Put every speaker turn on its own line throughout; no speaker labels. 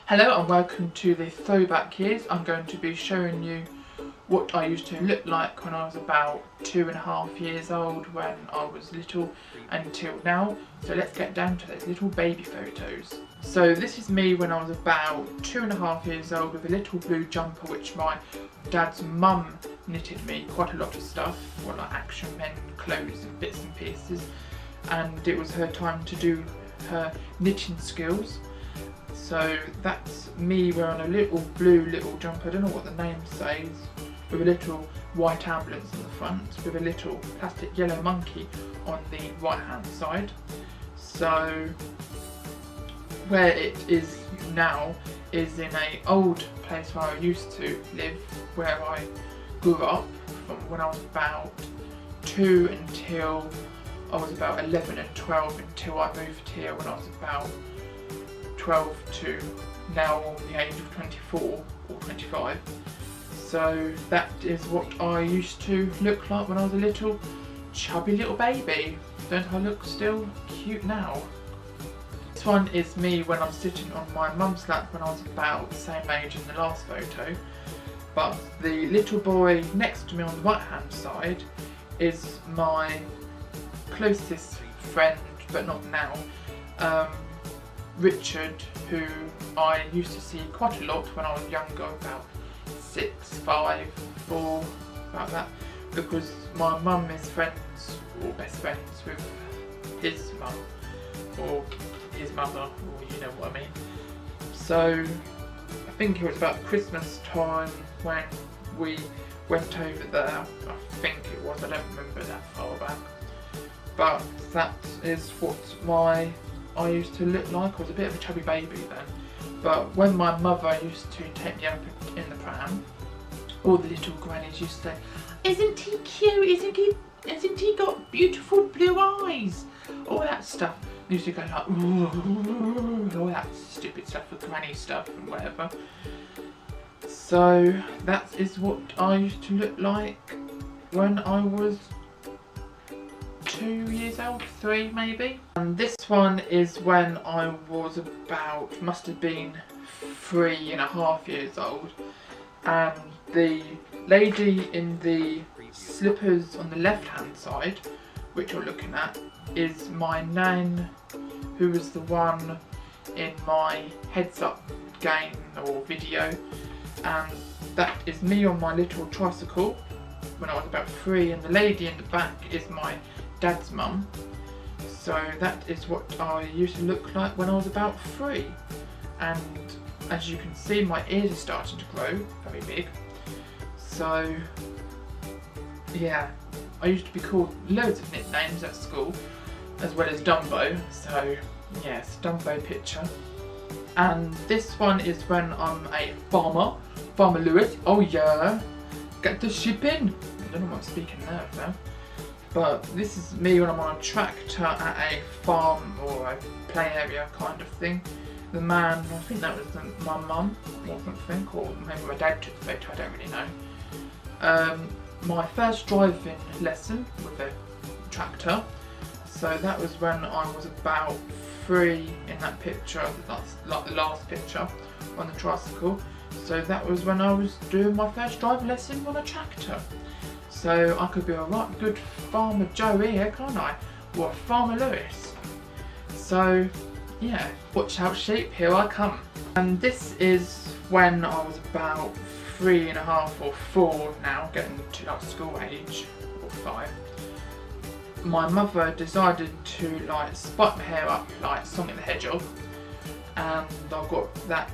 Hello and welcome to the Throwback Years. I'm going to be showing you what I used to look like when I was about 2.5 years old, when I was little, until now. So let's get down to those little baby photos. So this is me when I was about 2.5 years old with a little blue jumper which my dad's mum knitted me quite a lot of stuff, well, like Action Men clothes and bits and pieces, and it was her time to do her knitting skills. So that's me wearing a little blue little jumper, I don't know what the name says, with a little white ambulance on the front, with a little plastic yellow monkey on the right hand side. So where it is now is in an old place where I used to live, where I grew up from when I was about 2 until I was about 11 and 12, until I moved here when I was about 12 to now on the age of 24 or 25. So that is what I used to look like when I was a little chubby little baby. Don't I look still cute now? This one is me when I'm sitting on my mum's lap when I was about the same age in the last photo. But the little boy next to me on the right hand side is my closest friend, but not now. Richard, who I used to see quite a lot when I was younger, about 6, 5, 4, about that, because my mum is friends, or best friends, with his mum, or his mother, or you know what I mean. So I think it was about Christmas time when we went over there, I think it was, I don't remember that far back, but that is what I used to look like. I was a bit of a chubby baby then, but when my mother used to take me up in the pram, all the little grannies used to say, "Isn't he cute? Isn't he got beautiful blue eyes?" All that stuff. I used to go like, "Ooh," all that stupid stuff, for granny stuff and whatever. So that is what I used to look like when I was 2 years old, 3 maybe. And this one is when I was about, must have been 3.5 years old, and the lady in the slippers on the left hand side, which you're looking at, is my nan, who was the one in my heads up game or video, and that is me on my little tricycle when I was about 3, and the lady in the back is my dad's mum. So that is what I used to look like when I was about 3, and as you can see, my ears are starting to grow very big. So yeah, I used to be called loads of nicknames at school, as well as Dumbo. So yes, Dumbo picture. And this one is when I'm a farmer, Farmer Lewis. Oh yeah, get the ship in. I don't know what I'm speaking there now. But this is me when I'm on a tractor at a farm or a play area kind of thing. The man, I think that was my mum or something, or maybe my dad took the photo, I don't really know. My first driving lesson with a tractor, so that was when I was about 3 in that picture, that's like the last picture on the tricycle. So that was when I was doing my first driving lesson on a tractor. So I could be a right good Farmer Joe here, can't I? Or Farmer Lewis. So yeah, watch out sheep, here I come. And this is when I was about 3.5 or 4 now, getting to like school age, or 5. My mother decided to like spike my hair up like Sonic the Hedgehog, and I've got that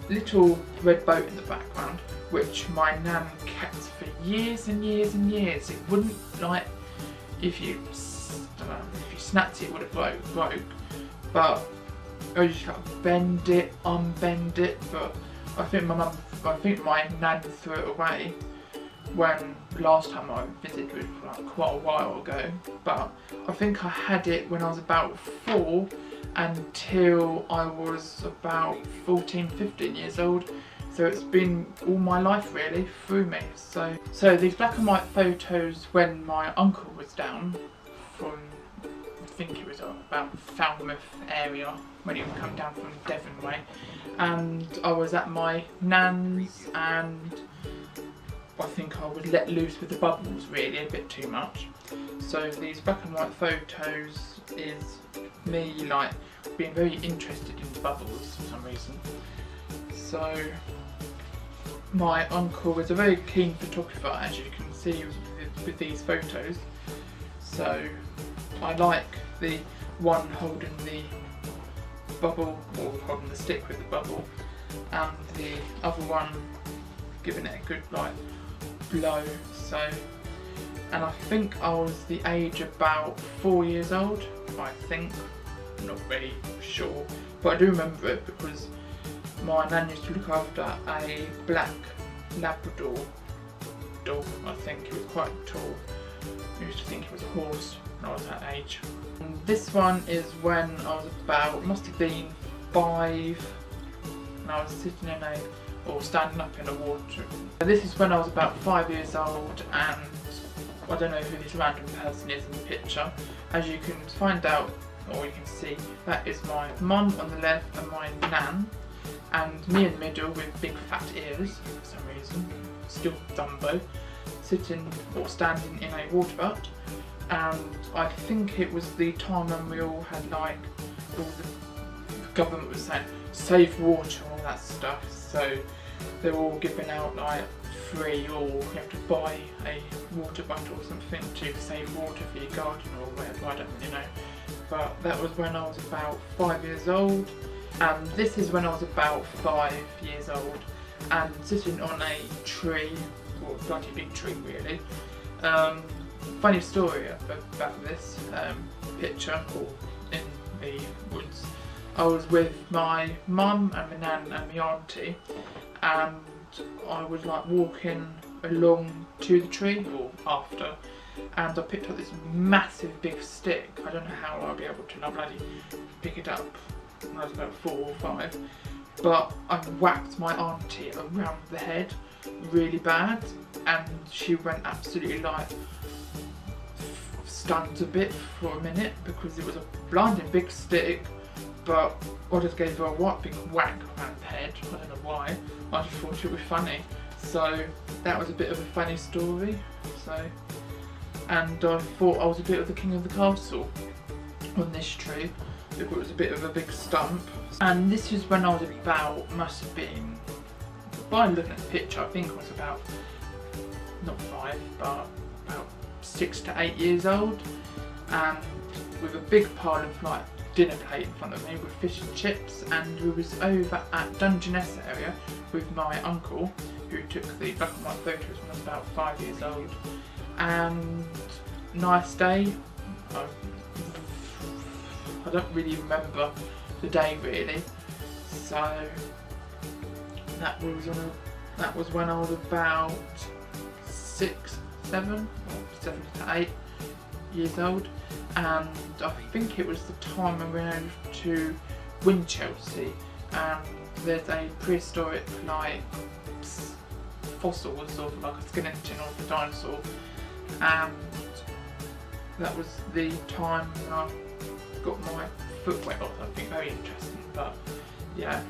little red boat in the background, which my nan kept for years and years and years. It wouldn't, like, if you snapped it, it would have broke. But I used to like bend it, unbend it. But I think my nan threw it away when last time I visited was like quite a while ago. But I think I had it when I was about 4 until I was about 14, 15 years old. So it's been all my life really through me. So these black and white photos when my uncle was down from think it was about Falmouth area when you come down from Devon way, and I was at my nan's, and I think I was let loose with the bubbles really a bit too much. So these black and white photos is me like being very interested in the bubbles for some reason. So my uncle is a very keen photographer, as you can see with these photos. So I like the one holding the bubble, or holding the stick with the bubble, and the other one giving it a good like blow. So, and I think I was the age about 4 years old, I think, I'm not really sure, but I do remember it because my nan used to look after a black Labrador dog. I think he was quite tall. I used to think he was a horse when I was that age. And this one is when I was about, must have been 5, and I was sitting in a, or standing up in a water. This is when I was about 5 years old, and I don't know who this random person is in the picture. As you can find out, or you can see, that is my mum on the left and my nan, and me in the middle with big fat ears for some reason, still Dumbo, sitting or standing in a water butt. And I think it was the time when we all had like, all the government was saying save water and all that stuff, so they were all giving out like free, or you have to buy a water butt or something to save water for your garden or whatever, I don't really know. But that was when I was about 5 years old, and this is when I was about 5 years old and sitting on a tree, or a bloody big tree really. Funny story about this picture, or in the woods. I was with my mum and my nan and my auntie, and I was like walking along to the tree, or after, and I picked up this massive big stick. I don't know how I'll be able to bloody pick it up when I was about 4 or 5, but I whacked my auntie around the head really bad, and she went absolutely like stunned a bit for a minute because it was a blinding big stick, but I just gave her a right big whack around the head. I don't know why, I just thought it was funny. So that was a bit of a funny story. So, and I thought I was a bit of the king of the castle on this tree. It was a bit of a big stump. And this is when I was about, must have been, by looking at the picture, I think I was about, not 5, but about 6 to 8 years old, and with a big pile of like dinner plate in front of me with fish and chips, and we was over at Dungeness area with my uncle who took the black and white photos when I was about 5 years old. And nice day. I don't really remember the day really, so that was when I was about 6, 7 to 8 years old, and I think it was the time I went to Winchelsea, and there's a prehistoric like fossils of like a skeleton of a dinosaur, and that was the time when I got my foot wet or something very interesting. But yeah,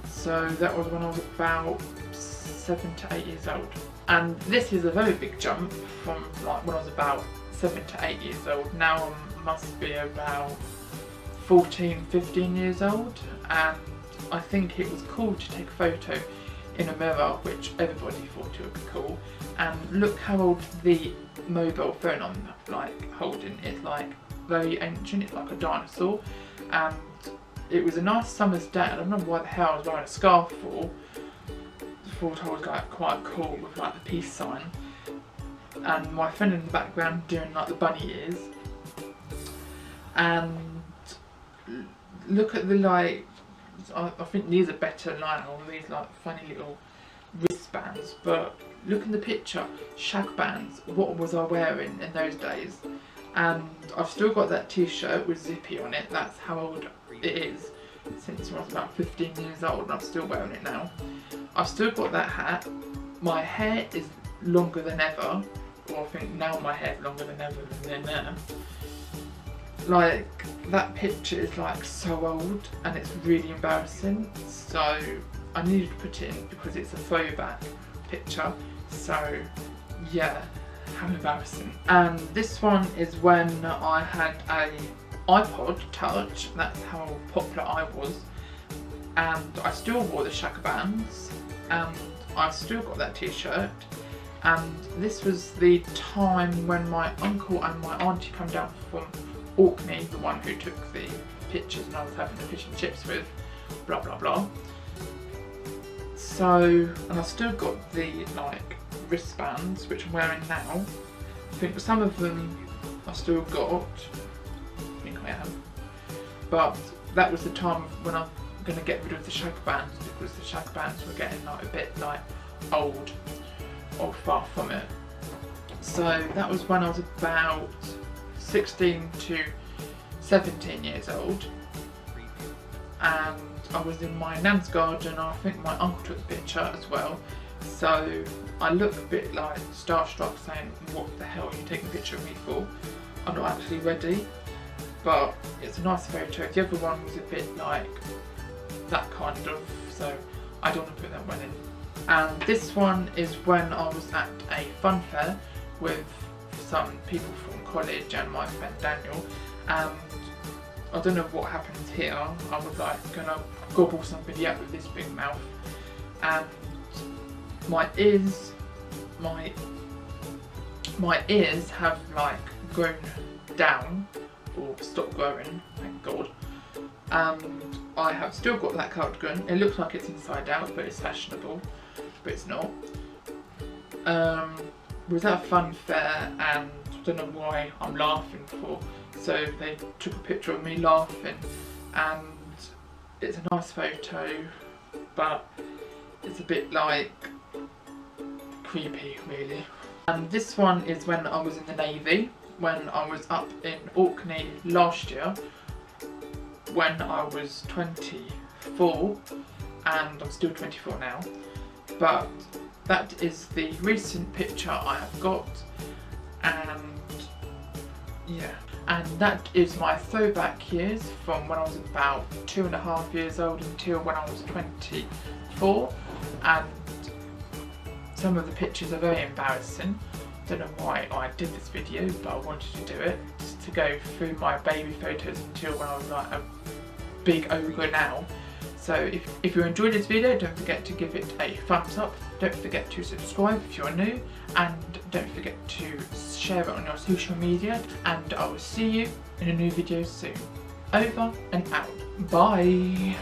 so that was when I was about 7 to 8 years old. And this is a very big jump from like when I was about 7 to 8 years old. Now I must be about 14, 15 years old, and I think it was cool to take a photo in a mirror, which everybody thought it would be cool. And look how old the mobile phone I'm like holding is, like very ancient, it's like a dinosaur. And it was a nice summer's day, I don't know why the hell I was wearing a scarf for. I thought I was like quite cool with like the peace sign, and my friend in the background doing like the bunny ears. And look at the like, I think these are better like all these like funny little wristbands, but look in the picture, shag bands, what was I wearing in those days? And I've still got that t-shirt with Zippy on it, that's how old it is, since I was about 15 years old, and I'm still wearing it now. I've still got that hat, my hair is longer than ever, or I think now my hair is longer than ever than then. like that picture is like so old and it's really embarrassing, so I needed to put it in because it's a throwback picture. So yeah, how embarrassing. And this one is when I had a iPod Touch, that's how popular I was, and I still wore the Shaka Bands, and I've still got that t-shirt. And this was the time when my uncle and my auntie come down from Orkney, the one who took the pictures and I was having the fish and chips with, blah blah blah. So, and I've still got the like wristbands which I'm wearing now. I think some of them I've still got, I think I have, but that was the time when I'm going to get rid of the Shaka Bands because the Shaka Bands were getting like a bit like old or far from it. So that was when I was about 16 to 17 years old, and I was in my nan's garden. I think my uncle took the picture as well, so I look a bit like starstruck saying, what the hell are you taking a picture of me for? I'm not actually ready, but it's a nice photo. The other one was a bit like that kind of, so I don't want to put that one in. And this one is when I was at a fun fair with some people from college and my friend Daniel, and I don't know what happened here. I was like gonna gobble somebody up with this big mouth, and my ears have like grown down or stopped growing, thank God. And I have still got that cardigan. It looks like it's inside out, but it's fashionable, but it's not. We was at a fun fair, and I don't know why I'm laughing for. So they took a picture of me laughing, and it's a nice photo, but it's a bit like creepy really. And this one is when I was in the Navy, when I was up in Orkney last year, when I was 24, and I'm still 24 now, but that is the recent picture I have got, and yeah. And that is my throwback years from when I was about 2.5 years old until when I was 24, and some of the pictures are very embarrassing. Don't know why I did this video, but I wanted to do it, just to go through my baby photos until when I was like a big ogre now. So if you enjoyed this video, don't forget to give it a thumbs up, don't forget to subscribe if you're new, and don't forget to share it on your social media, and I will see you in a new video soon. Over and out. Bye!